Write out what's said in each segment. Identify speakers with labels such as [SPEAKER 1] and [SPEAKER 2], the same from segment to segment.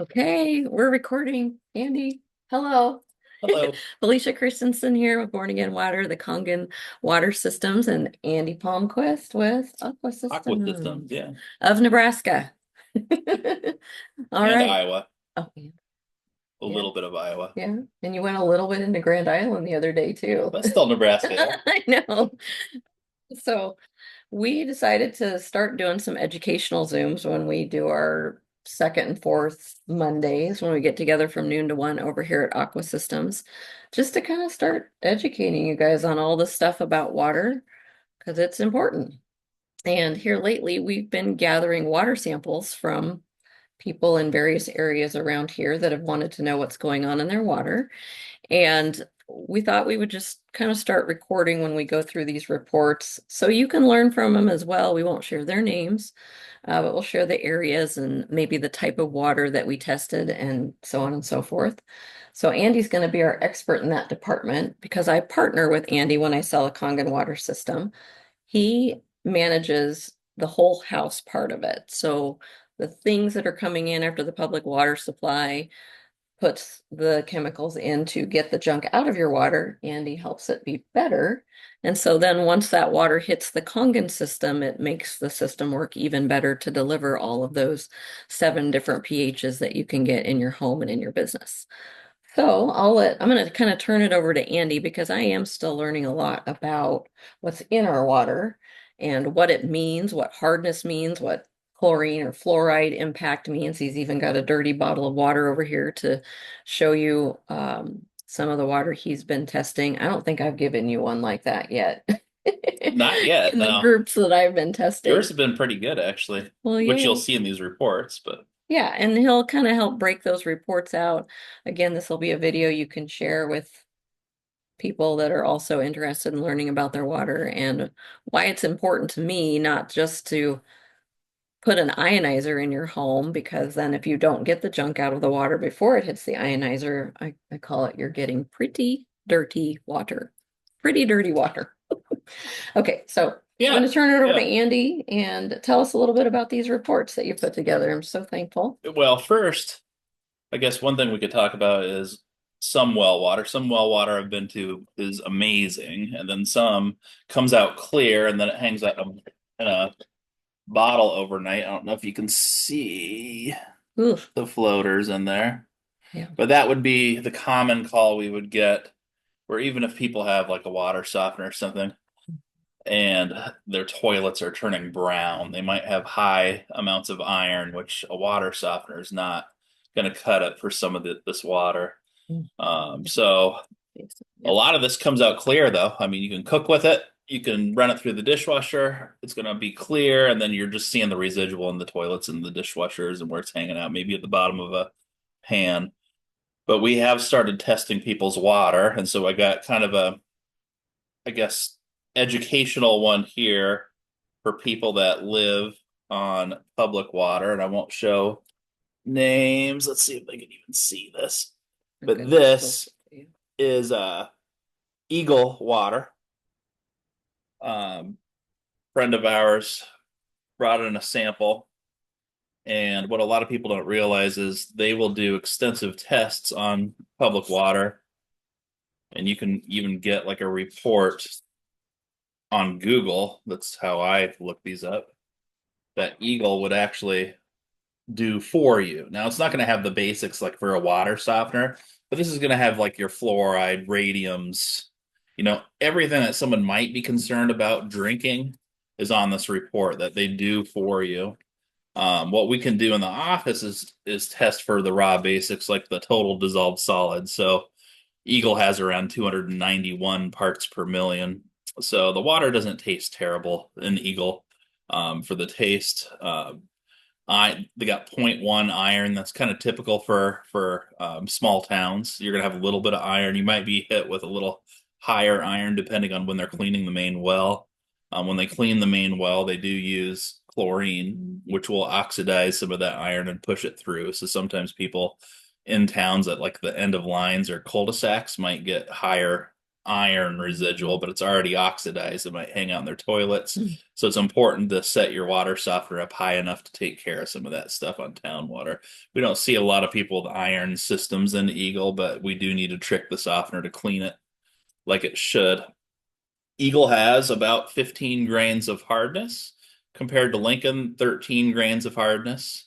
[SPEAKER 1] Okay, we're recording. Andy, hello.
[SPEAKER 2] Hello.
[SPEAKER 1] Felicia Christensen here with Born Again Water, the Kangen Water Systems, and Andy Palmquist with Aqua
[SPEAKER 2] Aqua Systems,
[SPEAKER 1] Systems
[SPEAKER 2] yeah.
[SPEAKER 1] of Nebraska. All
[SPEAKER 2] And
[SPEAKER 1] right.
[SPEAKER 2] Iowa.
[SPEAKER 1] Oh, yeah,
[SPEAKER 2] A
[SPEAKER 1] yeah,
[SPEAKER 2] little bit of Iowa.
[SPEAKER 1] yeah. And you went a little bit into Grand Island the other day too.
[SPEAKER 2] That's still Nebraska, yeah.
[SPEAKER 1] I know. So we decided to start doing some educational Zooms when we do our second and fourth Mondays when we get together from noon to 1 over here at Aqua Systems, just to kind of start educating you guys on all the stuff about water because it's important. And here lately, we've been gathering water samples from people in various areas around here that have wanted to know what's going on in their water. And we thought we would just kind of start recording when we go through these reports so you can learn from them as well. We won't share their names, but we'll share the areas and maybe the type of water that we tested and so on and so forth. So Andy's going to be our expert in that department because I partner with Andy when I sell a Kangen water system. He manages the whole house part of it. So the things that are coming in after the public water supply, puts the chemicals in to get the junk out of your water, and he helps it be better. And so then once that water hits the Kangen system, it makes the system work even better to deliver all of those 7 different pHs that you can get in your home and in your business. So I'm going to kind of turn it over to Andy because I am still learning a lot about what's in our water and what it means, what hardness means, what chlorine or fluoride impact means. He's even got a dirty bottle of water over here to show you some of the water he's been testing. I don't think I've given you one like that yet
[SPEAKER 2] Not yet,
[SPEAKER 1] in the
[SPEAKER 2] no.
[SPEAKER 1] groups that I've been
[SPEAKER 2] Yours
[SPEAKER 1] testing.
[SPEAKER 2] have been pretty good, actually,
[SPEAKER 1] Well,
[SPEAKER 2] which you'll
[SPEAKER 1] yay.
[SPEAKER 2] see in these reports, but
[SPEAKER 1] Yeah, and he'll kind of help break those reports out. Again, this will be a video you can share with people that are also interested in learning about their water and why it's important to me, not just to put an ionizer in your home, because then if you don't get the junk out of the water before it hits the ionizer, I call it you're getting pretty dirty water. Pretty dirty water. Okay, so I'm
[SPEAKER 2] yeah,
[SPEAKER 1] going to turn it over to
[SPEAKER 2] yeah.
[SPEAKER 1] Andy and tell us a little bit about these reports that you put together. I'm so thankful.
[SPEAKER 2] Well, first, I guess one thing we could talk about is some well water. Some well water I've been to is amazing, and then some comes out clear, and then it hangs out in a bottle overnight. I don't know if you can see
[SPEAKER 1] Oof.
[SPEAKER 2] the floaters in there.
[SPEAKER 1] Yeah.
[SPEAKER 2] But that would be the common call we would get, where even if people have like a water softener or something and their toilets are turning brown, they might have high amounts of iron, which a water softener is not going to cut it for some of this water.
[SPEAKER 1] Mm.
[SPEAKER 2] So a
[SPEAKER 1] Yep.
[SPEAKER 2] lot of this comes out clear, though. I mean, you can cook with it, you can run it through the dishwasher, it's going to be clear, and then you're just seeing the residual in the toilets and the dishwashers and where it's hanging out, maybe at the bottom of a pan. But we have started testing people's water, and so I got kind of a, I guess, educational one here for people that live on public water, and I won't show names. Let's see if they can even see this.
[SPEAKER 1] I'm
[SPEAKER 2] But
[SPEAKER 1] gonna get closer
[SPEAKER 2] this
[SPEAKER 1] to you.
[SPEAKER 2] is Eagle Water. Friend of ours brought in a sample, and what a lot of people don't realize is they will do extensive tests on public water, and you can even get like a report on Google. That's how I look these up. That Eagle would actually do for you. Now, it's not going to have the basics like for a water softener, but this is going to have like your fluoride, radiums, everything that someone might be concerned about drinking is on this report that they do for you. What we can do in the office is test for the raw basics like the total dissolved solid. So Eagle has around 291 parts per million. So the water doesn't taste terrible in Eagle. For the taste, they got zero point 0.1 iron. That's kind of typical for small towns. You're gonna have a little bit of iron. You might be hit with a little higher iron depending on when they're cleaning the main well. When they clean the main well, they do use chlorine, which will oxidize some of that iron and push it through. So sometimes people in towns at like the end of lines or cul-de-sacs might get higher iron residual, but it's already oxidized. It might hang out in their toilets.
[SPEAKER 1] Mm.
[SPEAKER 2] So it's important to set your water softener up high enough to take care of some of that stuff on town water. We don't see a lot of people with iron systems in Eagle, but we do need to trick the softener to clean it like it should. Eagle has about 15 grains of hardness compared to Lincoln, 13 grains of hardness.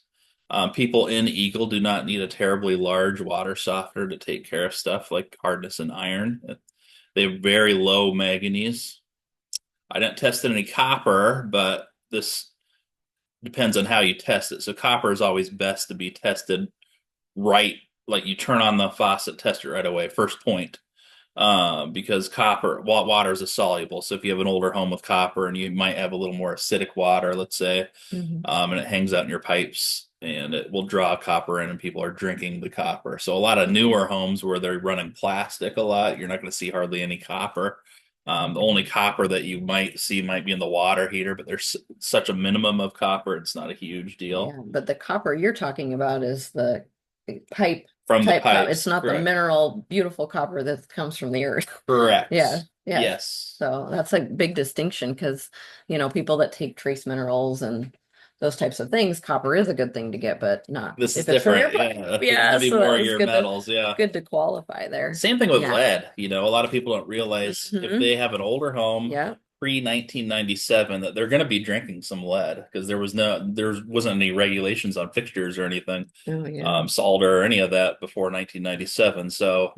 [SPEAKER 2] People in Eagle do not need a terribly large water softener to take care of stuff like hardness and iron. They have very low manganese. I didn't test any copper, but this depends on how you test it. So copper is always best to be tested right, like you turn on the faucet, test it right away, first point. Because water is a soluble. So if you have an older home with copper and you might have a little more acidic water, let's say,
[SPEAKER 1] Mhm.
[SPEAKER 2] and it hangs out in your pipes and it will draw copper in and people are drinking the copper. So a lot of newer homes where they're running plastic a lot, you're not going to see hardly any copper. The only copper that you might see might be in the water heater, but there's such a minimum of copper, it's not a huge deal
[SPEAKER 1] Yeah, but the copper you're talking about is the pipe
[SPEAKER 2] from the
[SPEAKER 1] type copper. It's
[SPEAKER 2] pipes.
[SPEAKER 1] not the
[SPEAKER 2] Correct.
[SPEAKER 1] mineral, beautiful copper that comes from the earth. Yeah,
[SPEAKER 2] Correct.
[SPEAKER 1] yes.
[SPEAKER 2] Yes.
[SPEAKER 1] So that's a big distinction because, people that take trace minerals and those types of things, copper is a good thing to get, but not
[SPEAKER 2] This is
[SPEAKER 1] if it's from your
[SPEAKER 2] different.
[SPEAKER 1] pipe.
[SPEAKER 2] Yeah. It's
[SPEAKER 1] Yeah,
[SPEAKER 2] gonna be
[SPEAKER 1] so that
[SPEAKER 2] more of
[SPEAKER 1] was
[SPEAKER 2] your metals. Yeah.
[SPEAKER 1] good to qualify there.
[SPEAKER 2] Same thing with
[SPEAKER 1] Yeah.
[SPEAKER 2] lead. A lot of people don't realize if
[SPEAKER 1] Hmm.
[SPEAKER 2] they have an older home
[SPEAKER 1] Yeah.
[SPEAKER 2] pre 1997 that they're going to be drinking some lead because there wasn't any regulations on fixtures or anything,
[SPEAKER 1] Oh yeah.
[SPEAKER 2] solder or any of that before 1997. So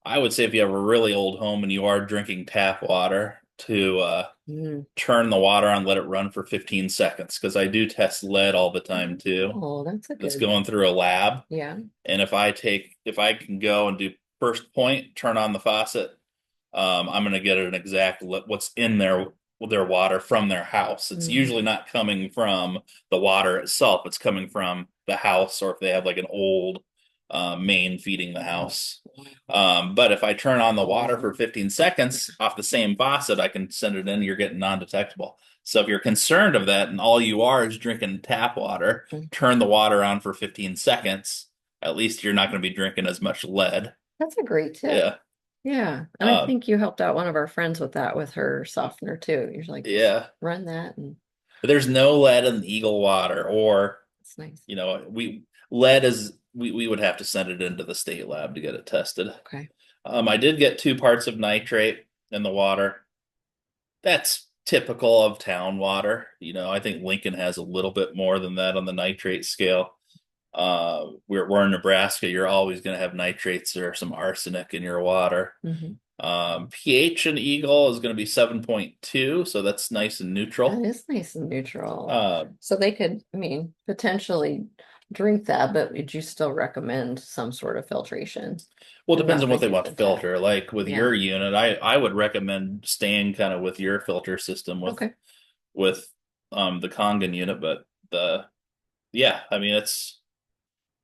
[SPEAKER 2] I would say if you have a really old home and you are drinking tap water to
[SPEAKER 1] Mm-hmm.
[SPEAKER 2] turn the water on, let it run for 15 seconds because I do test lead all the time too.
[SPEAKER 1] Oh, that's a
[SPEAKER 2] That's
[SPEAKER 1] good.
[SPEAKER 2] going through a lab.
[SPEAKER 1] Yeah.
[SPEAKER 2] And if I can go and do first point, turn on the faucet, I'm going to get an exact what's in their water from their house. It's
[SPEAKER 1] Mm.
[SPEAKER 2] usually not coming from the water itself. It's coming from the house, or if they have like an old main feeding the house. But if I turn on the water for 15 seconds off the same faucet, I can send it in. You're getting non-detectable. So if you're concerned of that and all you are is drinking tap water, turn the water on for 15 seconds. At least you're not going to be drinking as much lead.
[SPEAKER 1] That's a great tip.
[SPEAKER 2] Yeah.
[SPEAKER 1] Yeah. And I
[SPEAKER 2] Um,
[SPEAKER 1] think you helped out one of our friends with that with her softener too. You're like, just
[SPEAKER 2] yeah.
[SPEAKER 1] run that and
[SPEAKER 2] But there's no lead in Eagle water, or
[SPEAKER 1] it's nice.
[SPEAKER 2] we lead is we would have to send it into the state lab to get it tested.
[SPEAKER 1] Okay.
[SPEAKER 2] I did get 2 parts of nitrate in the water. That's typical of town water. I think Lincoln has a little bit more than that on the nitrate scale. We're in Nebraska. You're always going to have nitrates or some arsenic in your water.
[SPEAKER 1] Hmm.
[SPEAKER 2] pH in Eagle is going to be 7.2, so that's nice and
[SPEAKER 1] That
[SPEAKER 2] neutral.
[SPEAKER 1] is nice and neutral.
[SPEAKER 2] Uh,
[SPEAKER 1] So they could, potentially drink that, but would you still recommend some sort of filtration
[SPEAKER 2] well, it
[SPEAKER 1] and
[SPEAKER 2] depends on
[SPEAKER 1] not
[SPEAKER 2] what
[SPEAKER 1] just
[SPEAKER 2] they want to
[SPEAKER 1] using tap?
[SPEAKER 2] filter. Like with
[SPEAKER 1] Yeah.
[SPEAKER 2] your unit, I would recommend staying kind of with your filter system
[SPEAKER 1] Okay.
[SPEAKER 2] with the Kangen unit, but the yeah, I mean it's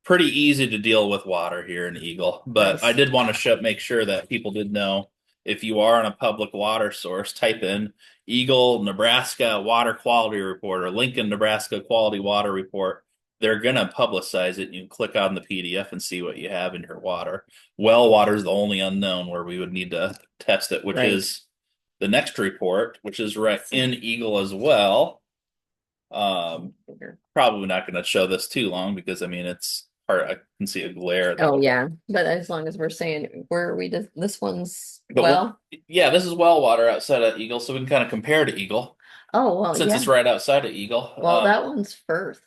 [SPEAKER 2] pretty easy to deal with water here in Eagle. But I
[SPEAKER 1] Nice.
[SPEAKER 2] did want to make sure that people did know if you are on a public water source, type in Eagle, Nebraska water quality report or Lincoln, Nebraska quality water report. They're going to publicize it. You can click on the PDF and see what you have in your water. Well water is the only unknown where we would need to test it, which
[SPEAKER 1] Right.
[SPEAKER 2] is the next report, which is right in Eagle as well. Probably not going to show this too long because I mean it's hard. I can see a glare
[SPEAKER 1] Oh
[SPEAKER 2] though.
[SPEAKER 1] yeah. But as long as we're saying where are we this one's
[SPEAKER 2] But
[SPEAKER 1] well.
[SPEAKER 2] yeah, this is well water outside of Eagle, so we can kind of compare to Eagle
[SPEAKER 1] Oh well,
[SPEAKER 2] since
[SPEAKER 1] yeah.
[SPEAKER 2] it's right outside of Eagle.
[SPEAKER 1] Well, that one's Firth.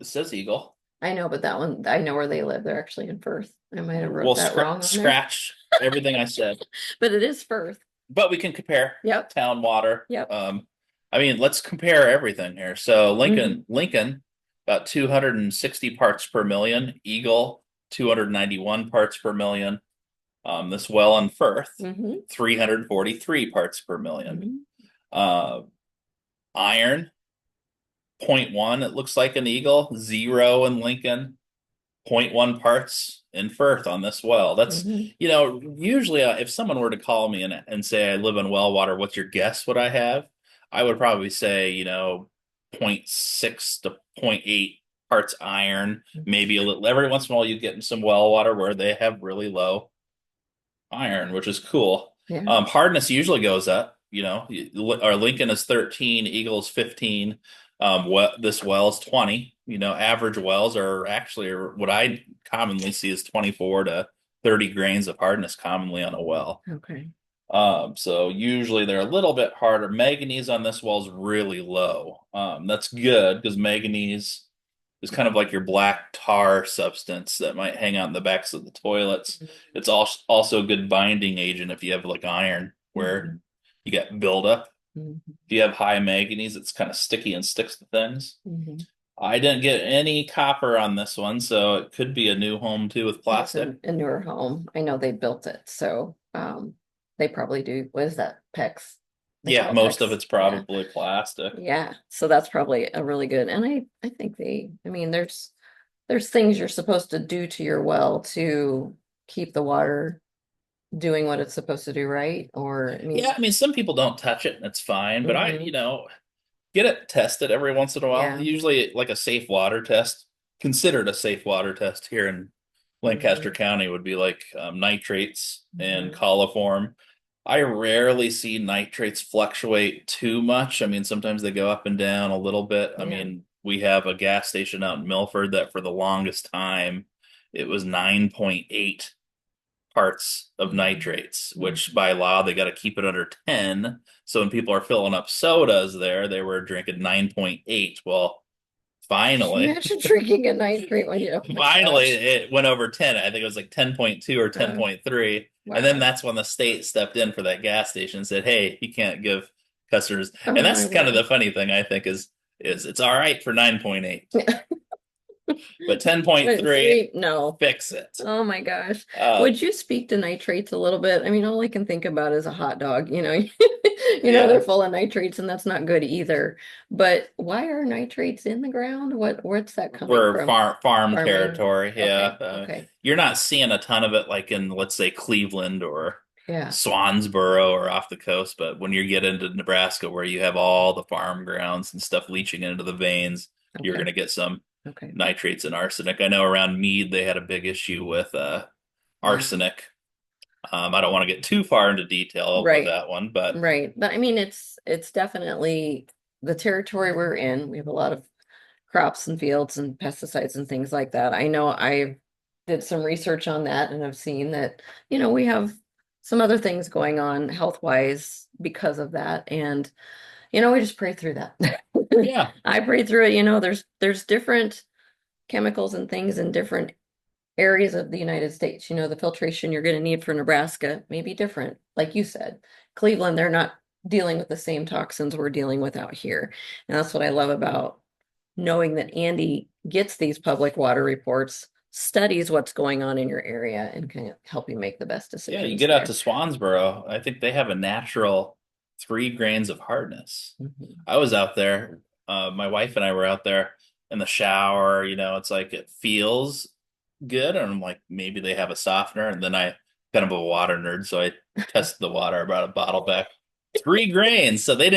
[SPEAKER 2] It says Eagle.
[SPEAKER 1] I know, but that one, I know where they live. They're actually in Firth. I might have wrote
[SPEAKER 2] We'll
[SPEAKER 1] that wrong on there,
[SPEAKER 2] scratch everything I said,
[SPEAKER 1] but it is Firth.
[SPEAKER 2] but we can compare
[SPEAKER 1] Yep.
[SPEAKER 2] town water.
[SPEAKER 1] Yep.
[SPEAKER 2] I mean, let's compare everything here. So
[SPEAKER 1] Hmm.
[SPEAKER 2] Lincoln, about 260 parts per million. Eagle, 291 parts per million. This well in Firth,
[SPEAKER 1] Hmm.
[SPEAKER 2] 343 parts per million.
[SPEAKER 1] Hmm.
[SPEAKER 2] Uh, Iron, zero point 0.1, it looks like an Eagle, 0 in Lincoln, zero point 0.1 parts in Firth on this well. That's,
[SPEAKER 1] Hmm.
[SPEAKER 2] usually if someone were to call me and say, I live in well water, what's your guess what I have? I would probably say, zero point 0.6 to zero point 0.8 parts iron, maybe a little. Every once in a while, you get in some well water where they have really low iron, which is cool.
[SPEAKER 1] Yeah.
[SPEAKER 2] Hardness usually goes up. Our Lincoln is 13, Eagle's 15. This well's 20. Average wells are actually what I commonly see is 24 to 30 grains of hardness commonly on a well.
[SPEAKER 1] Okay.
[SPEAKER 2] So usually they're a little bit harder. Manganese on this well is really low. That's good because manganese is kind of like your black tar substance that might hang out in the backs of the toilets. It's also a good binding agent if you have like iron where
[SPEAKER 1] Mhm.
[SPEAKER 2] you get buildup.
[SPEAKER 1] Mhm.
[SPEAKER 2] If you have high manganese, it's kind of sticky and sticks to things.
[SPEAKER 1] Mhm.
[SPEAKER 2] I didn't get any copper on this one, so it could be a new home too with
[SPEAKER 1] It's
[SPEAKER 2] plastic.
[SPEAKER 1] a newer home. I know they built it, so they probably do. What is that? PEX. They
[SPEAKER 2] Yeah,
[SPEAKER 1] call it
[SPEAKER 2] most of
[SPEAKER 1] PEX.
[SPEAKER 2] it's
[SPEAKER 1] Yeah.
[SPEAKER 2] probably plastic.
[SPEAKER 1] Yeah. So that's probably a really good. And I think I mean, there's things you're supposed to do to your well to keep the water doing what it's supposed to do, right? Or I
[SPEAKER 2] Yeah,
[SPEAKER 1] mean,
[SPEAKER 2] I mean, some people don't touch it and it's fine, but
[SPEAKER 1] hmm
[SPEAKER 2] get it tested every once in a while.
[SPEAKER 1] yeah.
[SPEAKER 2] Usually, like a safe water test, considered a safe water test here in Lancaster
[SPEAKER 1] hmm
[SPEAKER 2] County would be like nitrates and
[SPEAKER 1] hmm
[SPEAKER 2] coliform. I rarely see nitrates fluctuate too much. I mean, sometimes they go up and down a little bit. I
[SPEAKER 1] Yeah.
[SPEAKER 2] mean, we have a gas station out in Milford that for the longest time it was 9.8 parts of
[SPEAKER 1] hmm
[SPEAKER 2] nitrates, which by law they got to keep it under 10. So when people are filling up sodas there, they were drinking 9.8. Well, finally,
[SPEAKER 1] Imagine drinking a nitrate when you, oh my
[SPEAKER 2] finally
[SPEAKER 1] gosh.
[SPEAKER 2] it went over 10. I think it was like 10.2 or
[SPEAKER 1] Uh,
[SPEAKER 2] 10.3. And then
[SPEAKER 1] wow.
[SPEAKER 2] that's when the state stepped in for that gas station and said, "Hey, you can't give customers."
[SPEAKER 1] Oh
[SPEAKER 2] And
[SPEAKER 1] my
[SPEAKER 2] that's kind of
[SPEAKER 1] word.
[SPEAKER 2] the funny thing I think is it's all right for 9.8, but 10.3
[SPEAKER 1] Three, no.
[SPEAKER 2] fix it.
[SPEAKER 1] Oh my gosh.
[SPEAKER 2] Uh
[SPEAKER 1] Would you speak to nitrates a little bit? I mean, all I can think about is a hot dog, you know. They're
[SPEAKER 2] yeah.
[SPEAKER 1] full of nitrates and that's not good either. But why are nitrates in the ground? Where's that coming
[SPEAKER 2] We're
[SPEAKER 1] from?
[SPEAKER 2] farm
[SPEAKER 1] Farming?
[SPEAKER 2] territory, yeah.
[SPEAKER 1] Okay, okay.
[SPEAKER 2] You're not seeing a ton of it like in, let's say, Cleveland or
[SPEAKER 1] Yeah.
[SPEAKER 2] Swansboro or off the coast, but when you get into Nebraska where you have all the farm grounds and stuff leaching into the veins, you're going
[SPEAKER 1] Okay.
[SPEAKER 2] to get some
[SPEAKER 1] Okay.
[SPEAKER 2] nitrates and arsenic. I know around Meade they had a big issue with
[SPEAKER 1] Yeah.
[SPEAKER 2] arsenic. I don't want to get too far into detail with
[SPEAKER 1] Right.
[SPEAKER 2] that one, but
[SPEAKER 1] Right. But I mean it's definitely the territory we're in. We have a lot of crops and fields and pesticides and things like that. I know I did some research on that and I've seen that, we have some other things going on health-wise because of that. And, we just pray through that.
[SPEAKER 2] yeah,
[SPEAKER 1] I pray through it, there's different chemicals and things in different areas of the United States. The filtration you're going to need for Nebraska may be different. Like you said, Cleveland, they're not dealing with the same toxins we're dealing with out here. And that's what I love about knowing that Andy gets these public water reports, studies what's going on in your area, and can help you make the best
[SPEAKER 2] yeah, you
[SPEAKER 1] decisions
[SPEAKER 2] get out to
[SPEAKER 1] there.
[SPEAKER 2] Swansboro, I think they have a natural 3 grains of hardness.
[SPEAKER 1] Mhm.
[SPEAKER 2] I was out there. My wife and I were out there in the shower. It's like it feels good, and I'm like, maybe they have a softener. And then I kind of a water nerd, so I tested the water. I brought a bottle back, 3 grains. So you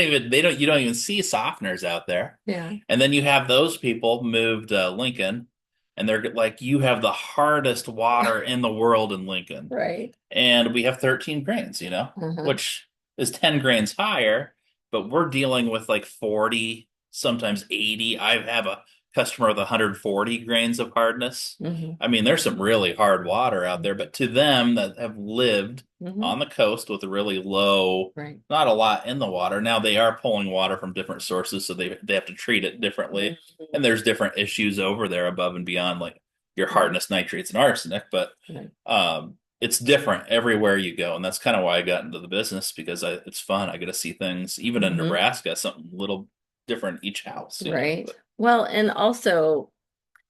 [SPEAKER 2] don't even see softeners out there.
[SPEAKER 1] Yeah,
[SPEAKER 2] And then you have those people moved Lincoln, and they're like, you have the hardest water in the world in Lincoln,
[SPEAKER 1] right.
[SPEAKER 2] and we have 13 grains,
[SPEAKER 1] Uh-huh.
[SPEAKER 2] which is 10 grains higher, but we're dealing with like 40, sometimes 80. I have a customer with 140 grains of hardness.
[SPEAKER 1] hmm
[SPEAKER 2] I mean, there's some really hard water out there, but to them that have lived
[SPEAKER 1] hmm
[SPEAKER 2] on the coast with a really low,
[SPEAKER 1] Right.
[SPEAKER 2] not a lot in the water. Now they are pulling water from different sources, so they have to treat it differently.
[SPEAKER 1] Mhm.
[SPEAKER 2] And there's different issues over there above and beyond like your
[SPEAKER 1] Right.
[SPEAKER 2] hardness, nitrates, and arsenic, but
[SPEAKER 1] Right.
[SPEAKER 2] it's different everywhere you go, and that's kind of why I got into the business because it's fun. I get to see things, even in
[SPEAKER 1] hmm
[SPEAKER 2] Nebraska, something little different each house.
[SPEAKER 1] Right.
[SPEAKER 2] But
[SPEAKER 1] Well, and also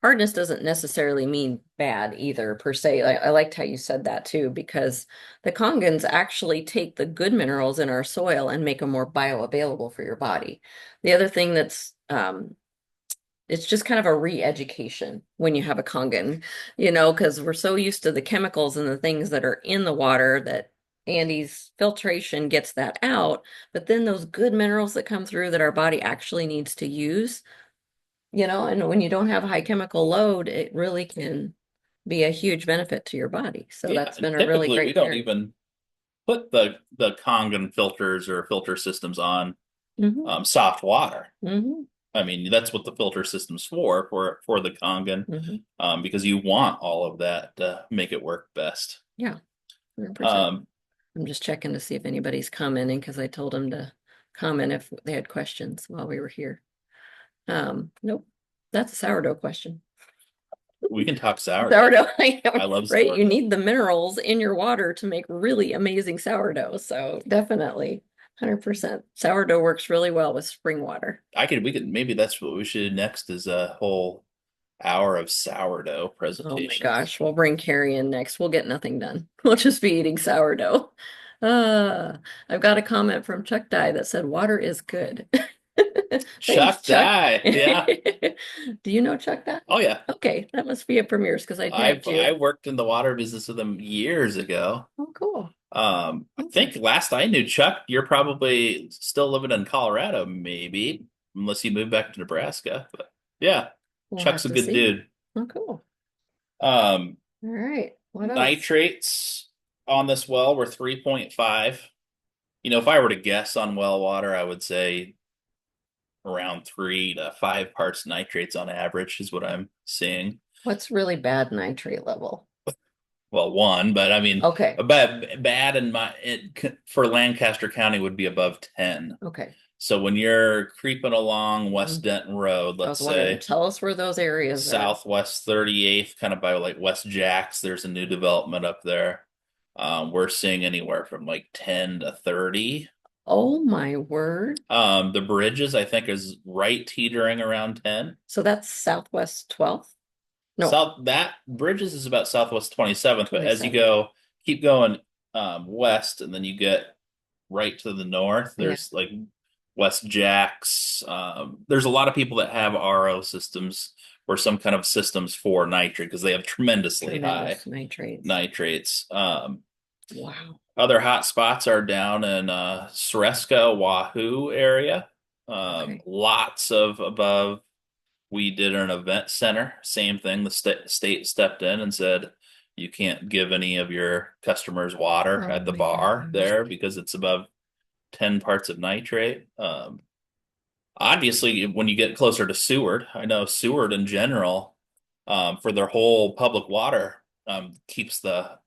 [SPEAKER 1] hardness doesn't necessarily mean bad either, per se. I liked how you said that too, because the Kongans actually take the good minerals in our soil and make them more bioavailable for your body. The other thing that's it's just kind of a re-education when you have a Kangen, because we're so used to the chemicals and the things that are in the water that Andy's filtration gets that out. But then those good minerals that come through that our body actually needs to use, and when you don't have a high chemical load, it really can be a huge benefit to your body. So
[SPEAKER 2] Yeah,
[SPEAKER 1] that's
[SPEAKER 2] and
[SPEAKER 1] been a really
[SPEAKER 2] typically we
[SPEAKER 1] great
[SPEAKER 2] don't
[SPEAKER 1] theory.
[SPEAKER 2] even put the Kangen filters or filter systems on
[SPEAKER 1] Hmm.
[SPEAKER 2] soft water.
[SPEAKER 1] Hmm.
[SPEAKER 2] I mean, that's what the filter system's for the Kangen,
[SPEAKER 1] Hmm.
[SPEAKER 2] because you want all of that to make it work best.
[SPEAKER 1] Yeah, 100%.
[SPEAKER 2] Um,
[SPEAKER 1] I'm just checking to see if anybody's commenting because I told them to comment if they had questions while we were here. Nope. That's a sourdough question.
[SPEAKER 2] we can talk sourdough.
[SPEAKER 1] Sourdough,
[SPEAKER 2] I love
[SPEAKER 1] right? You
[SPEAKER 2] sourdough.
[SPEAKER 1] need the minerals in your water to make really amazing sourdough. So definitely 100%. Sourdough works really well with spring water.
[SPEAKER 2] We could maybe that's what we should do next is a whole hour of sourdough
[SPEAKER 1] Oh my
[SPEAKER 2] presentations.
[SPEAKER 1] gosh, we'll bring Carrie in next. We'll get nothing done. We'll just be eating sourdough. Uh, I've got a comment from Chuck Dye that said water is good. Thanks,
[SPEAKER 2] Chuck
[SPEAKER 1] Chuck.
[SPEAKER 2] die. Yeah.
[SPEAKER 1] Do you know Chuck Dye?
[SPEAKER 2] Oh yeah.
[SPEAKER 1] Okay, that must be a premier's because I tagged
[SPEAKER 2] I
[SPEAKER 1] you.
[SPEAKER 2] worked in the water business with them years ago.
[SPEAKER 1] Oh, cool.
[SPEAKER 2] I
[SPEAKER 1] Awesome.
[SPEAKER 2] think last I knew, Chuck, you're probably still living in Colorado, maybe, unless you moved back to Nebraska. But yeah,
[SPEAKER 1] We'll
[SPEAKER 2] Chuck's
[SPEAKER 1] have
[SPEAKER 2] a
[SPEAKER 1] to
[SPEAKER 2] good
[SPEAKER 1] see.
[SPEAKER 2] dude.
[SPEAKER 1] Oh, cool.
[SPEAKER 2] Um,
[SPEAKER 1] All right. What else?
[SPEAKER 2] Nitrates on this well were 3.5. If I were to guess on well water, I would say around 3 to 5 parts nitrates on average is what I'm seeing.
[SPEAKER 1] What's really bad nitrate level?
[SPEAKER 2] Well, one, but I mean,
[SPEAKER 1] Okay.
[SPEAKER 2] bad in for Lancaster County would be above 10.
[SPEAKER 1] Okay.
[SPEAKER 2] So when you're creeping along West
[SPEAKER 1] Mm,
[SPEAKER 2] Denton Road,
[SPEAKER 1] I
[SPEAKER 2] let's
[SPEAKER 1] was wondering,
[SPEAKER 2] say
[SPEAKER 1] tell us where those areas are.
[SPEAKER 2] Southwest 38th, kind of by like West Jacks, there's a new development up there. We're seeing anywhere from like 10 to 30.
[SPEAKER 1] Oh my word.
[SPEAKER 2] The bridges, I think, is right teetering around 10.
[SPEAKER 1] So that's Southwest 12th? No,
[SPEAKER 2] That bridges is about Southwest 27th, but as you
[SPEAKER 1] 27th.
[SPEAKER 2] keep going west, and then you get right to the north,
[SPEAKER 1] Yeah.
[SPEAKER 2] there's like West Jacks. There's a lot of people that have RO systems or some kind of systems for nitrate because they have tremendously high
[SPEAKER 1] Tremendous nitrates.
[SPEAKER 2] nitrates.
[SPEAKER 1] Wow.
[SPEAKER 2] Other hot spots are down in Sreska, Wahoo area.
[SPEAKER 1] Okay.
[SPEAKER 2] Lots of above. We did an event center. Same thing. The state stepped in and said, you can't give any of your customers water
[SPEAKER 1] Oh
[SPEAKER 2] at the
[SPEAKER 1] my
[SPEAKER 2] bar
[SPEAKER 1] gosh.
[SPEAKER 2] there because it's above 10 parts of nitrate. Obviously, when you get closer to Seward, I know Seward in general, for their whole public water, keeps the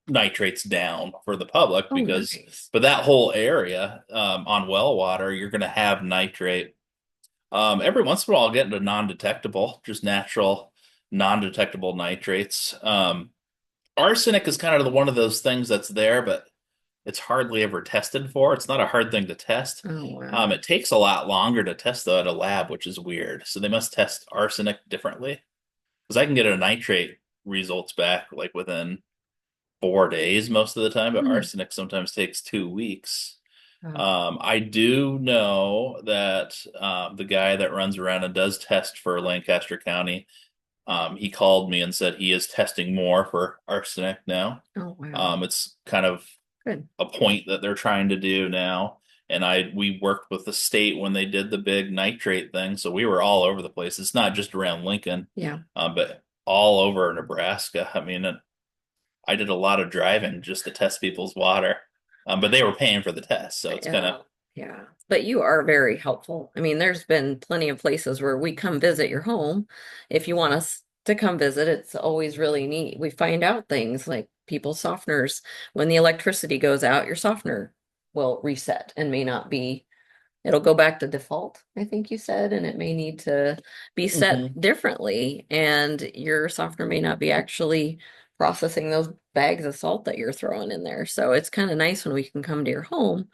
[SPEAKER 2] nitrates down for the public
[SPEAKER 1] Oh, nice.
[SPEAKER 2] but that whole area, on well water, you're going to have nitrate. Every once in a while, I'll get into non-detectable, just natural non-detectable nitrates. Arsenic is kind of one of those things that's there, but it's hardly ever tested for. It's not a hard thing to test.
[SPEAKER 1] Oh, wow.
[SPEAKER 2] It takes a lot longer to test though at a lab, which is weird. So they must test arsenic differently. Because I can get a nitrate results back like within 4 days most of the time, but
[SPEAKER 1] Hmm.
[SPEAKER 2] arsenic sometimes takes 2 weeks.
[SPEAKER 1] Oh,
[SPEAKER 2] I do know that the guy that runs around and does test for Lancaster County, he called me and said he is testing more for arsenic now.
[SPEAKER 1] oh, wow.
[SPEAKER 2] It's kind of
[SPEAKER 1] Good.
[SPEAKER 2] a point that they're trying to do now. And we worked with the state when they did the big nitrate thing, so we were all over the place. It's not just around Lincoln,
[SPEAKER 1] Yeah.
[SPEAKER 2] but all over Nebraska. I mean, I did a lot of driving just to test people's water, but they were paying for the test, so it's kind of
[SPEAKER 1] Yeah, yeah. But you are very helpful. I mean, there's been plenty of places where we come visit your home. If you want us to come visit, it's always really neat. We find out things like people's softeners. When the electricity goes out, your softener will reset and may not be, it'll go back to default, I think you said, and it may need to be set
[SPEAKER 2] Mhm.
[SPEAKER 1] differently. And your softener may not be actually processing those bags of salt that you're throwing in there. So it's kind of nice when we can come to your home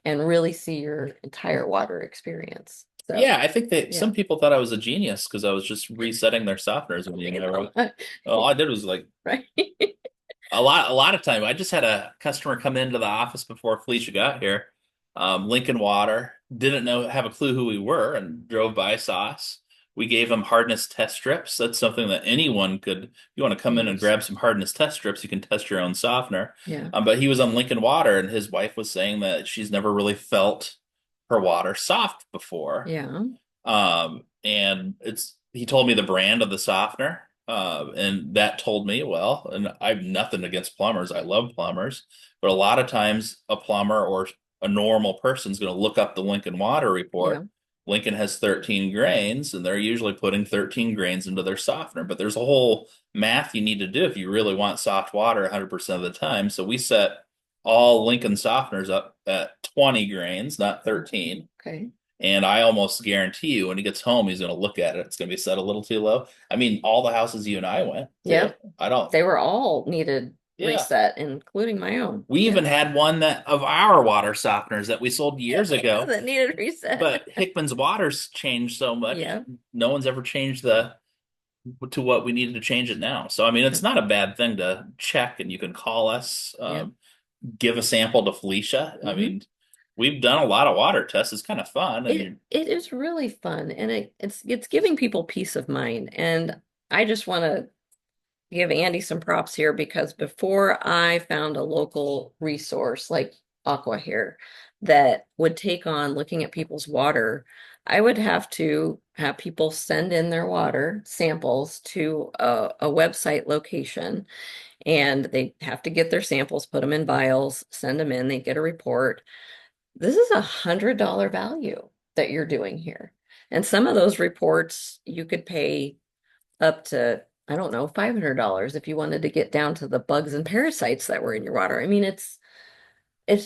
[SPEAKER 1] and really see your entire water experience. So,
[SPEAKER 2] Yeah, I think that
[SPEAKER 1] yeah,
[SPEAKER 2] some people thought I was a genius because I was just resetting their softeners when
[SPEAKER 1] you
[SPEAKER 2] you know,
[SPEAKER 1] know,
[SPEAKER 2] all I did was like
[SPEAKER 1] right?
[SPEAKER 2] a lot of time. I just had a customer come into the office before Felicia got here. Lincoln Water didn't have a clue who we were and drove by, saw us. We gave him hardness test strips. That's something that anyone could. If you want to come in and
[SPEAKER 1] Use.
[SPEAKER 2] grab some hardness test strips, you can test your own softener.
[SPEAKER 1] Yeah,
[SPEAKER 2] But he was on Lincoln Water, and his wife was saying that she's never really felt her water soft before.
[SPEAKER 1] yeah.
[SPEAKER 2] And he told me the brand of the softener. And that told me, well, and I've nothing against plumbers. I love plumbers, but a lot of times a plumber or a normal person's going to look up the Lincoln water
[SPEAKER 1] Yeah.
[SPEAKER 2] report. Lincoln has 13 grains, and they're usually putting 13 grains into their softener. But there's a whole math you need to do if you really want soft water 100% of the time. So we set all Lincoln softeners up at 20 grains, not 13.
[SPEAKER 1] Okay.
[SPEAKER 2] And I almost guarantee you when he gets home, he's going to look at it. It's going to be set a little too low. I mean, all the houses you and I went to,
[SPEAKER 1] Yep.
[SPEAKER 2] I don't,
[SPEAKER 1] They were all needed
[SPEAKER 2] yeah.
[SPEAKER 1] reset, including my own.
[SPEAKER 2] We
[SPEAKER 1] Yeah.
[SPEAKER 2] even had one that of our water softeners that we sold years
[SPEAKER 1] Yeah,
[SPEAKER 2] ago,
[SPEAKER 1] that needed reset.
[SPEAKER 2] but Hickman's water's changed so much.
[SPEAKER 1] Yeah.
[SPEAKER 2] No one's ever changed the to what we needed to change it now. So, I mean, it's not a bad thing to check, and you can call us,
[SPEAKER 1] Yeah.
[SPEAKER 2] give a sample to Felicia. I
[SPEAKER 1] Hmm.
[SPEAKER 2] mean, we've done a lot of water tests. It's kind of fun, and
[SPEAKER 1] It is really fun, and it's giving people peace of mind. And I just want to give Andy some props here because before I found a local resource like Aqua here that would take on looking at people's water, I would have to have people send in their water samples to a website location, and they have to get their samples, put them in vials, send them in, they get a report. This is $100 value that you're doing here. And some of those reports you could pay up to, I don't know, $500 if you wanted to get down to the bugs and parasites that were in your water. I mean, it's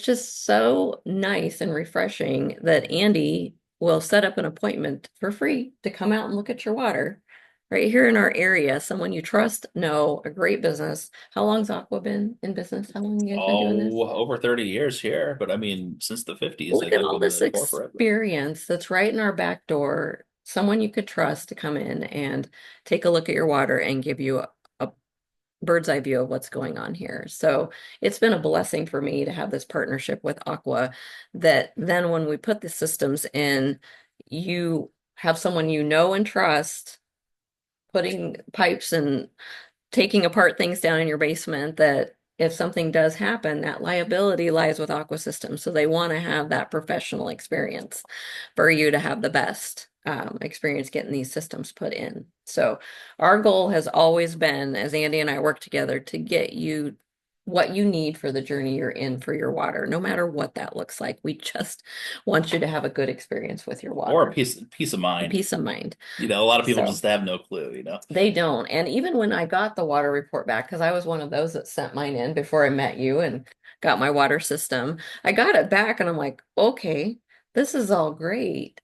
[SPEAKER 1] just so nice and refreshing that Andy will set up an appointment for free to come out and look at your water right here in our area. Someone you trust, know, a great business. How long's Aqua been in business? How long you guys been doing this?
[SPEAKER 2] oh, over 30 years here. But I mean, since the 50s, I
[SPEAKER 1] Look at
[SPEAKER 2] think
[SPEAKER 1] all
[SPEAKER 2] we've been
[SPEAKER 1] this
[SPEAKER 2] in the forefront.
[SPEAKER 1] experience that's right in our back door. Someone you could trust to come in and take a look at your water and give you a bird's eye view of what's going on here. So it's been a blessing for me to have this partnership with Aqua that then when we put the systems in, you have someone you know and trust putting pipes and taking apart things down in your basement that if something does happen, that liability lies with Aqua Systems. So they want to have that professional experience for you to have the best experience getting these systems put in. So our goal has always been, as Andy and I work together, to get you what you need for the journey you're in for your water, no matter what that looks like. We just want you to have a good experience with your
[SPEAKER 2] Or a
[SPEAKER 1] water,
[SPEAKER 2] peace of mind.
[SPEAKER 1] peace of mind.
[SPEAKER 2] A lot of people
[SPEAKER 1] So
[SPEAKER 2] just have no clue.
[SPEAKER 1] they don't. And even when I got the water report back, because I was one of those that sent mine in before I met you and got my water system, I got it back and I'm like, okay, this is all great,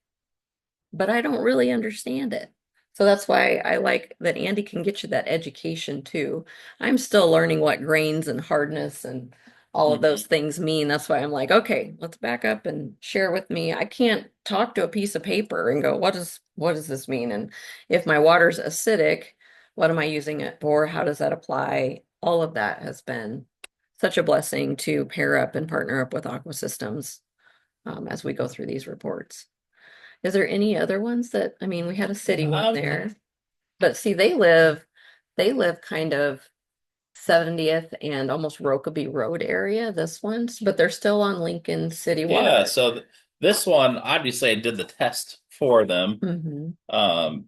[SPEAKER 1] but I don't really understand it. So that's why I like that Andy can get you that education too. I'm still learning what grains and hardness and all of those
[SPEAKER 2] Hmm.
[SPEAKER 1] things mean. That's why I'm like, okay, let's back up and share with me. I can't talk to a piece of paper and go, what does this mean? And if my water's acidic, what am I using it for? How does that apply? All of that has been such a blessing to pair up and partner up with Aqua Systems as we go through these reports. Is there any other ones that, I mean, we had a city one
[SPEAKER 2] Um,
[SPEAKER 1] there, but see, they live kind of 70th and almost Rokeby Road area, this one's, but they're still on Lincoln City
[SPEAKER 2] yeah,
[SPEAKER 1] Water.
[SPEAKER 2] so this one, obviously, I did the test for them.
[SPEAKER 1] Hmm.
[SPEAKER 2] Um,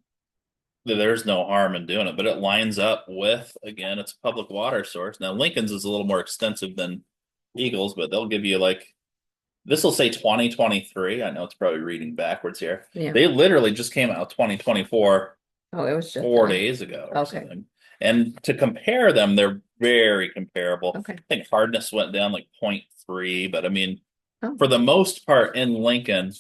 [SPEAKER 2] there's no harm in doing it, but it lines up with, again, it's a public water source. Now, Lincoln's is a little more extensive than Eagles, but they'll give you like, this will say 2023. I know it's probably reading backwards here.
[SPEAKER 1] Yeah.
[SPEAKER 2] They literally just came out 2024
[SPEAKER 1] Oh, it was just,
[SPEAKER 2] 4 days ago or
[SPEAKER 1] okay.
[SPEAKER 2] something. And to compare them, they're very comparable.
[SPEAKER 1] Okay.
[SPEAKER 2] I think hardness went down like 0.3, but I mean,
[SPEAKER 1] Oh,
[SPEAKER 2] for the most part in Lincoln,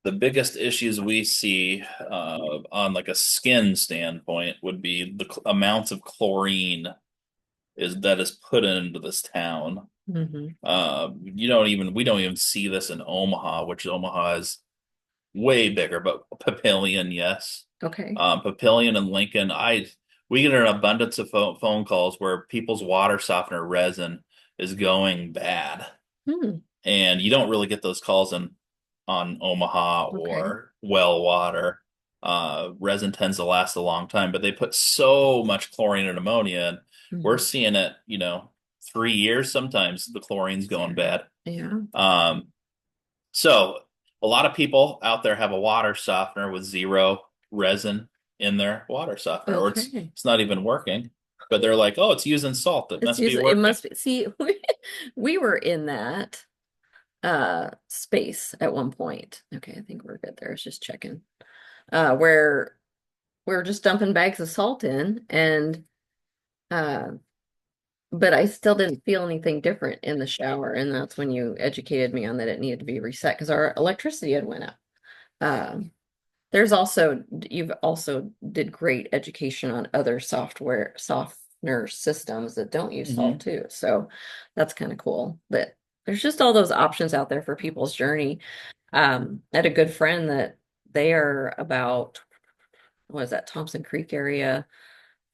[SPEAKER 2] the biggest issues we see on like a skin standpoint would be the amounts of chlorine that is put into this town.
[SPEAKER 1] hmm.
[SPEAKER 2] We don't even see this in Omaha, which Omaha is way bigger, but Papillion, yes.
[SPEAKER 1] Okay.
[SPEAKER 2] Papillion and Lincoln, we get an abundance of phone calls where people's water softener resin is going bad,
[SPEAKER 1] Hmm.
[SPEAKER 2] and you don't really get those calls on Omaha
[SPEAKER 1] Okay.
[SPEAKER 2] or well water. Resin tends to last a long time, but they put so much chlorine and ammonia in. We're
[SPEAKER 1] Hmm.
[SPEAKER 2] seeing it, 3 years sometimes the chlorine's going bad.
[SPEAKER 1] Yeah.
[SPEAKER 2] Um, so a lot of people out there have a water softener with zero resin in their water softener, or
[SPEAKER 1] Okay.
[SPEAKER 2] it's not even working. But they're like, oh, it's using salt. It
[SPEAKER 1] It's
[SPEAKER 2] must be
[SPEAKER 1] usually, it
[SPEAKER 2] working.
[SPEAKER 1] must be, see, we were in that space at one point. Okay, I think we're good there. I was just checking. Where we were just dumping bags of salt in and uh but I still didn't feel anything different in the shower, and that's when you educated me on that it needed to be reset because our electricity had went up. Um, there's also you've also did great education on other softener systems that don't use salt
[SPEAKER 2] Hmm.
[SPEAKER 1] too. So that's kind of cool. But there's just all those options out there for people's journey. I had a good friend that they are about what is that, Thompson Creek area,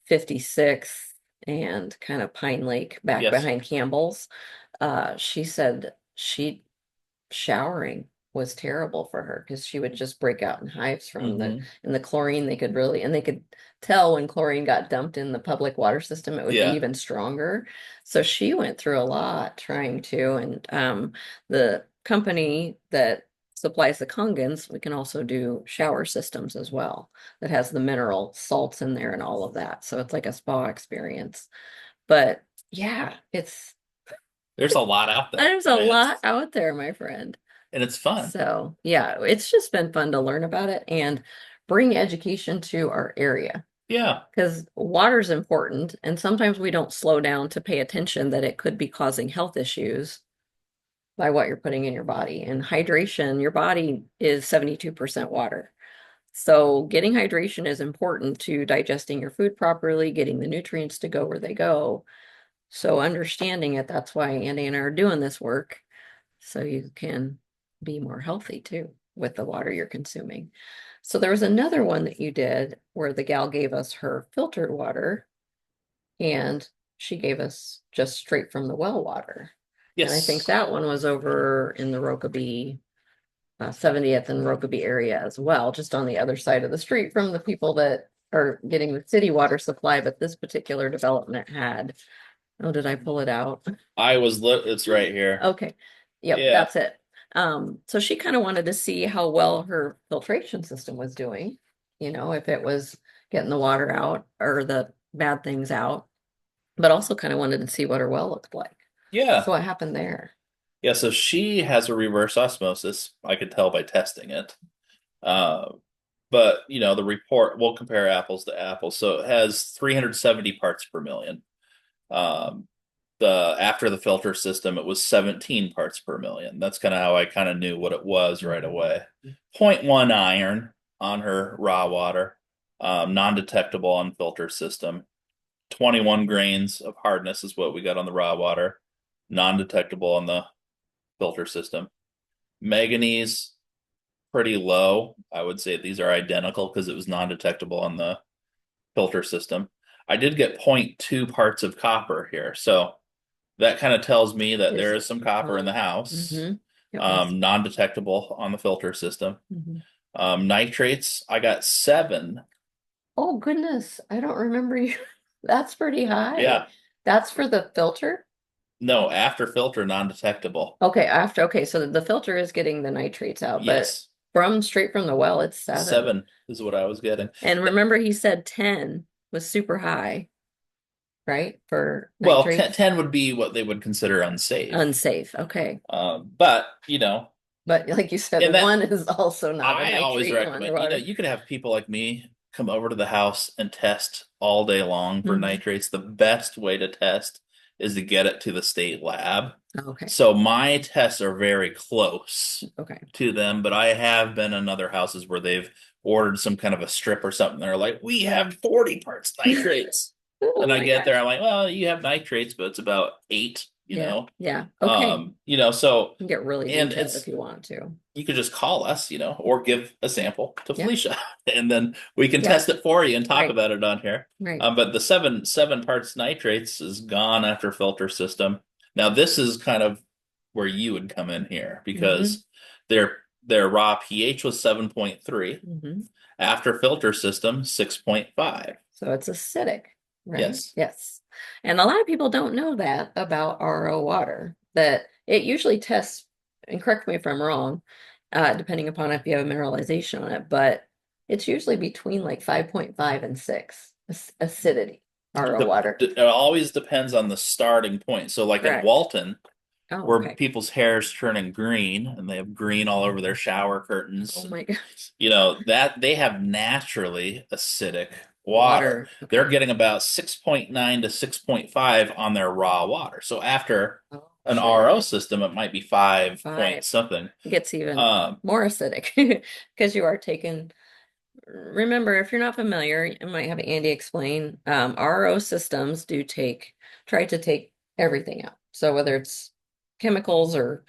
[SPEAKER 1] 56 and kind of Pine Lake back
[SPEAKER 2] Yes.
[SPEAKER 1] behind Campbell's. She said she showering was terrible for her because she would just break out in hives from the
[SPEAKER 2] Hmm.
[SPEAKER 1] and the chlorine. They could really, and they could tell when chlorine got dumped in the public water system, it would be
[SPEAKER 2] Yeah.
[SPEAKER 1] even stronger. So she went through a lot trying to, and the company that supplies the Kangens, we can also do shower systems as well that has the mineral salts in there and all of that. So it's like a spa experience. But yeah,
[SPEAKER 2] There's a lot out there.
[SPEAKER 1] there's
[SPEAKER 2] I
[SPEAKER 1] a
[SPEAKER 2] mean,
[SPEAKER 1] lot out there, my friend.
[SPEAKER 2] it's fun.
[SPEAKER 1] So, yeah, it's just been fun to learn about it and bring education to our area
[SPEAKER 2] Yeah.
[SPEAKER 1] because water's important. And sometimes we don't slow down to pay attention that it could be causing health issues by what you're putting in your body. And hydration, your body is 72% water. So, getting hydration is important to digesting your food properly, getting the nutrients to go where they go. So, understanding it, that's why Andy and I are doing this work so you can be more healthy too with the water you're consuming. So there was another one that you did where the gal gave us her filtered water and she gave us just straight from the well water. And I think
[SPEAKER 2] Yes.
[SPEAKER 1] that one was over in the Rokeby, 70th and Rokeby area as well, just on the other side of the street from the people that are getting the city water supply. But this particular development had, oh, did I pull it out?
[SPEAKER 2] It's right here.
[SPEAKER 1] Okay. Yep,
[SPEAKER 2] Yeah.
[SPEAKER 1] that's it. So she kind of wanted to see how well her filtration system was doing, if it was getting the water out or the bad things out, but also kind of wanted to see what her well looked like.
[SPEAKER 2] Yeah.
[SPEAKER 1] So what happened there?
[SPEAKER 2] Yeah. So she has a reverse osmosis. I could tell by testing it. Uh, but the report, we'll compare apples to apples. So it has 370 parts per million. Um, the After the filter system, it was 17 parts per million. That's kind of how I kind of knew what it was right away. Zero point 0.1 iron on her raw water, non-detectable on filter system. 21 grains of hardness is what we got on the raw water, non-detectable on the filter system. Manganese, pretty low. I would say these are identical because it was non-detectable on the filter system. I did get zero point 0.2 parts of copper here, so that kind of tells me that there
[SPEAKER 1] Is
[SPEAKER 2] is some copper in the house,
[SPEAKER 1] mm-hmm. It was.
[SPEAKER 2] non-detectable on the filter system.
[SPEAKER 1] Mhm.
[SPEAKER 2] Nitrates, I got 7.
[SPEAKER 1] Oh goodness, I don't remember you. That's pretty high.
[SPEAKER 2] Yeah,
[SPEAKER 1] That's for the filter?
[SPEAKER 2] no, after filter, non-detectable.
[SPEAKER 1] Okay, okay, so the filter is getting the nitrates out, but
[SPEAKER 2] Yes,
[SPEAKER 1] from straight from the well, it's 7.
[SPEAKER 2] 7 is what I was getting.
[SPEAKER 1] And remember, he said 10 was super high, right? For
[SPEAKER 2] Well, 10,
[SPEAKER 1] nitrates?
[SPEAKER 2] 10 would be what they would consider unsafe.
[SPEAKER 1] Unsafe. Okay.
[SPEAKER 2] But,
[SPEAKER 1] But like you said,
[SPEAKER 2] and that
[SPEAKER 1] one is also not a
[SPEAKER 2] I always
[SPEAKER 1] nitrate on your
[SPEAKER 2] recommend,
[SPEAKER 1] water.
[SPEAKER 2] you could have people like me come over to the house and test all day long for
[SPEAKER 1] Mhm.
[SPEAKER 2] nitrates. The best way to test is to get it to the state lab.
[SPEAKER 1] Okay.
[SPEAKER 2] So my tests are very close
[SPEAKER 1] Okay.
[SPEAKER 2] to them, but I have been in other houses where they've ordered some kind of a strip or something. They're like, we have 40 parts nitrates.
[SPEAKER 1] Oh
[SPEAKER 2] And I
[SPEAKER 1] my
[SPEAKER 2] get there,
[SPEAKER 1] gosh.
[SPEAKER 2] I'm like, well, you have nitrates, but it's about 8,
[SPEAKER 1] Yeah. Yeah. Okay.
[SPEAKER 2] So,
[SPEAKER 1] You can get really
[SPEAKER 2] and
[SPEAKER 1] detailed if
[SPEAKER 2] it's
[SPEAKER 1] you want to.
[SPEAKER 2] you could just call us, or give a sample to
[SPEAKER 1] Yeah.
[SPEAKER 2] Felicia, and then we can
[SPEAKER 1] Yeah.
[SPEAKER 2] test it for you and talk
[SPEAKER 1] Right.
[SPEAKER 2] about it on here.
[SPEAKER 1] Right.
[SPEAKER 2] But the seven parts nitrates is gone after filter system. Now this is kind of where you would come in here
[SPEAKER 1] Hmm.
[SPEAKER 2] because their raw pH was 7.3.
[SPEAKER 1] Hmm.
[SPEAKER 2] After filter system, 6.5.
[SPEAKER 1] So it's acidic, right?
[SPEAKER 2] Yes.
[SPEAKER 1] Yes. And a lot of people don't know that about RO water, that it usually tests, and correct me if I'm wrong, depending upon if you have a mineralization on it, but It's usually between like 5.5 and 6 acidity, RO
[SPEAKER 2] The,
[SPEAKER 1] water.
[SPEAKER 2] it always depends on the starting point. So, like at
[SPEAKER 1] Correct.
[SPEAKER 2] Walton,
[SPEAKER 1] Oh,
[SPEAKER 2] where
[SPEAKER 1] okay.
[SPEAKER 2] people's hair's turning green and they have green all over their shower curtains,
[SPEAKER 1] Oh
[SPEAKER 2] and
[SPEAKER 1] my gosh.
[SPEAKER 2] that they have naturally acidic water.
[SPEAKER 1] Water.
[SPEAKER 2] They're
[SPEAKER 1] Okay.
[SPEAKER 2] getting about 6.9 to 6.5 on their raw water. So after
[SPEAKER 1] Oh,
[SPEAKER 2] an
[SPEAKER 1] sure.
[SPEAKER 2] RO system, it might be 5 point
[SPEAKER 1] 5.
[SPEAKER 2] something.
[SPEAKER 1] It gets even
[SPEAKER 2] Um,
[SPEAKER 1] more acidic because you are taking. Remember, if you're not familiar, I might have Andy explain. RO systems do try to take everything out. So whether it's chemicals or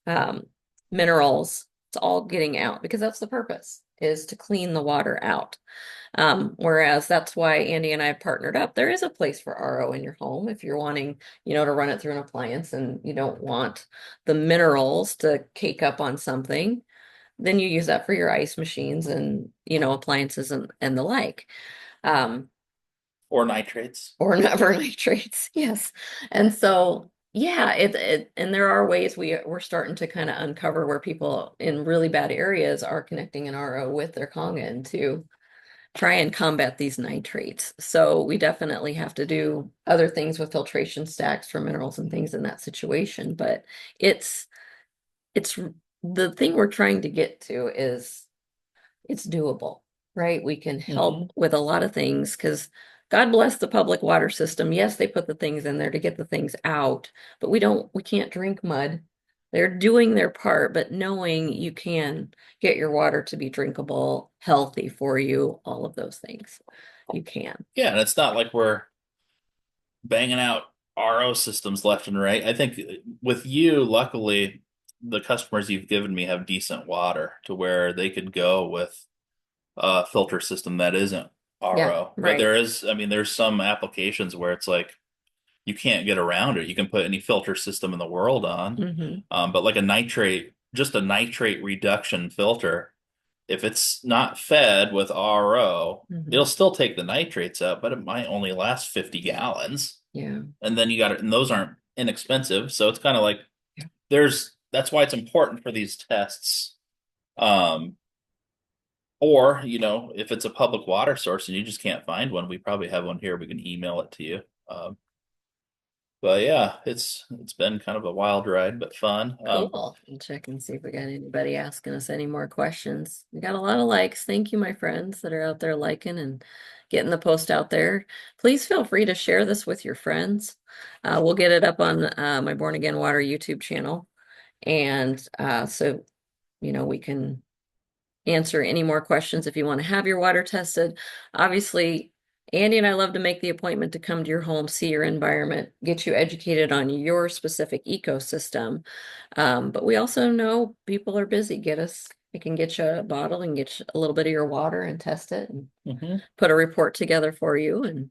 [SPEAKER 1] um, minerals, it's all getting out because that's the purpose, is to clean the water out. Whereas that's why Andy and I have partnered up. There is a place for RO in your home if you're wanting, to run it through an appliance and you don't want the minerals to cake up on something, then you use that for your ice machines and, appliances and the like. Um,
[SPEAKER 2] or nitrates.
[SPEAKER 1] or never nitrates. Yes. And so, yeah, and there are ways we're starting to kind of uncover where people in really bad areas are connecting an RO with their Kangen to try and combat these nitrates. So we definitely have to do other things with filtration stacks for minerals and things in that situation. But it's it's the thing we're trying to get to is it's doable, right? We can
[SPEAKER 2] Hmm.
[SPEAKER 1] help with a lot of things because God bless the public water system. Yes, they put the things in there to get the things out, but we can't drink mud. They're doing their part, but knowing you can get your water to be drinkable, healthy for you, all of those things, you can.
[SPEAKER 2] Yeah, and it's not like we're banging out RO systems left and right. I think with you, luckily, the customers you've given me have decent water to where they could go with a filter system that isn't
[SPEAKER 1] Yeah,
[SPEAKER 2] RO. But
[SPEAKER 1] right.
[SPEAKER 2] there's some applications where it's like you can't get around it. You can put any filter system in the world on,
[SPEAKER 1] Hmm.
[SPEAKER 2] but like just a nitrate reduction filter, if it's not fed with RO, it'll
[SPEAKER 1] Hmm.
[SPEAKER 2] still take the nitrates out, but it might only last 50 gallons.
[SPEAKER 1] Yeah.
[SPEAKER 2] And then and those aren't inexpensive. So it's kind of like
[SPEAKER 1] Yeah.
[SPEAKER 2] that's why it's important for these tests. Um, or, if it's a public water source and you just can't find one, we probably have one here. We can email it to you. Um, but yeah, it's been kind of a wild ride, but fun.
[SPEAKER 1] Cool. And check and see if we got anybody asking us any more questions. We got a lot of likes. Thank you, my friends that are out there liking and getting the post out there. Please feel free to share this with your friends. We'll get it up on my Born Again Water YouTube channel. And so, we can answer any more questions if you want to have your water tested. Obviously, Andy and I love to make the appointment to come to your home, see your environment, get you educated on your specific ecosystem. But we also know people are busy. We can get you a bottle and get you a little bit of your water and test it and
[SPEAKER 2] mhm.
[SPEAKER 1] put a report together for you. And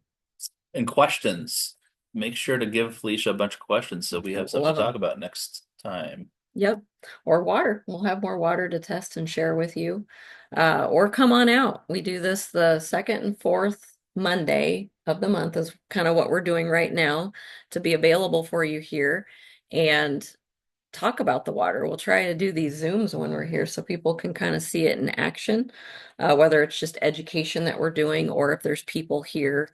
[SPEAKER 2] And questions. Make sure to give Felicia a bunch of questions so we have stuff to
[SPEAKER 1] love
[SPEAKER 2] talk
[SPEAKER 1] them.
[SPEAKER 2] about next time.
[SPEAKER 1] Yep. Or water. We'll have more water to test and share with you. Or come on out. We do this the second and fourth Monday of the month is kind of what we're doing right now to be available for you here and talk about the water. We'll try to do these Zooms when we're here so people can kind of see it in action, whether it's just education that we're doing or if there's people here.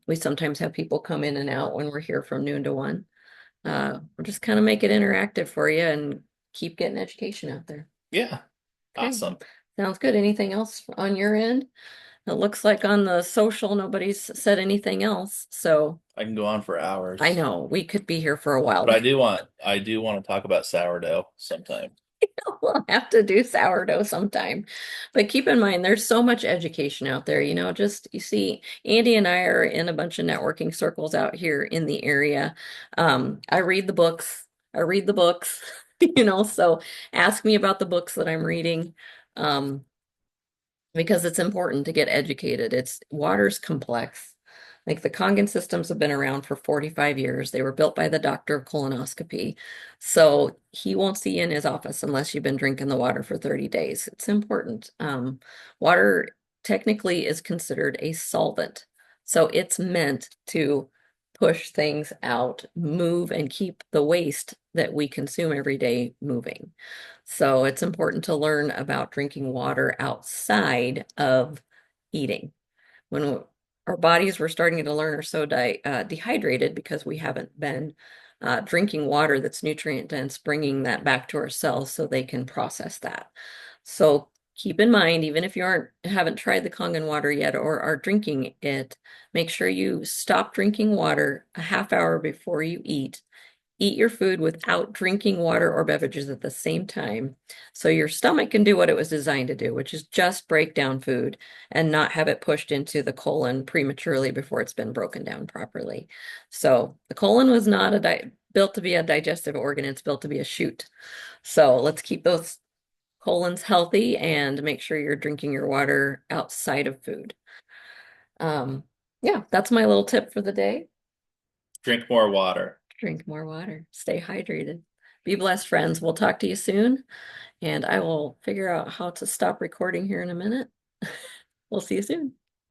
[SPEAKER 1] We sometimes have people come in and out when we're here from noon to 1. We'll just kind of make it interactive for you and keep getting education out there.
[SPEAKER 2] Yeah,
[SPEAKER 1] Okay,
[SPEAKER 2] awesome.
[SPEAKER 1] sounds good. Anything else on your end? It looks like on the social, nobody's said anything else. So
[SPEAKER 2] I can go on for
[SPEAKER 1] I
[SPEAKER 2] hours.
[SPEAKER 1] know we could be here for a while.
[SPEAKER 2] But I do want to talk about sourdough sometime.
[SPEAKER 1] We'll have to do sourdough sometime. But keep in mind, there's so much education out there. Just you see, Andy and I are in a bunch of networking circles out here in the area. I read the books. I read the books, so ask me about the books that I'm reading. Because it's important to get educated. Water's complex. Like the Kangen systems have been around for 45 years. They were built by the doctor of colonoscopy. So he won't see you in his office unless you've been drinking the water for 30 days. It's important. Water technically is considered a solvent. So it's meant to push things out, move, and keep the waste that we consume every day moving. So it's important to learn about drinking water outside of eating. When our bodies were starting to learn are so dehydrated because we haven't been drinking water that's nutrient dense, bringing that back to our cells so they can process that. So keep in mind, even if you haven't tried the Kangen water yet or are drinking it, make sure you stop drinking water a half hour before you eat. Eat your food without drinking water or beverages at the same time. So your stomach can do what it was designed to do, which is just break down food and not have it pushed into the colon prematurely before it's been broken down properly. So the colon was not built to be a digestive organ, it's built to be a chute. So let's keep those colons healthy and make sure you're drinking your water outside of food. Um, yeah, that's my little tip for the day.
[SPEAKER 2] Drink more water.
[SPEAKER 1] Drink more water. Stay hydrated. Be blessed, friends. We'll talk to you soon, and I will figure out how to stop recording here in a minute. We'll see you soon.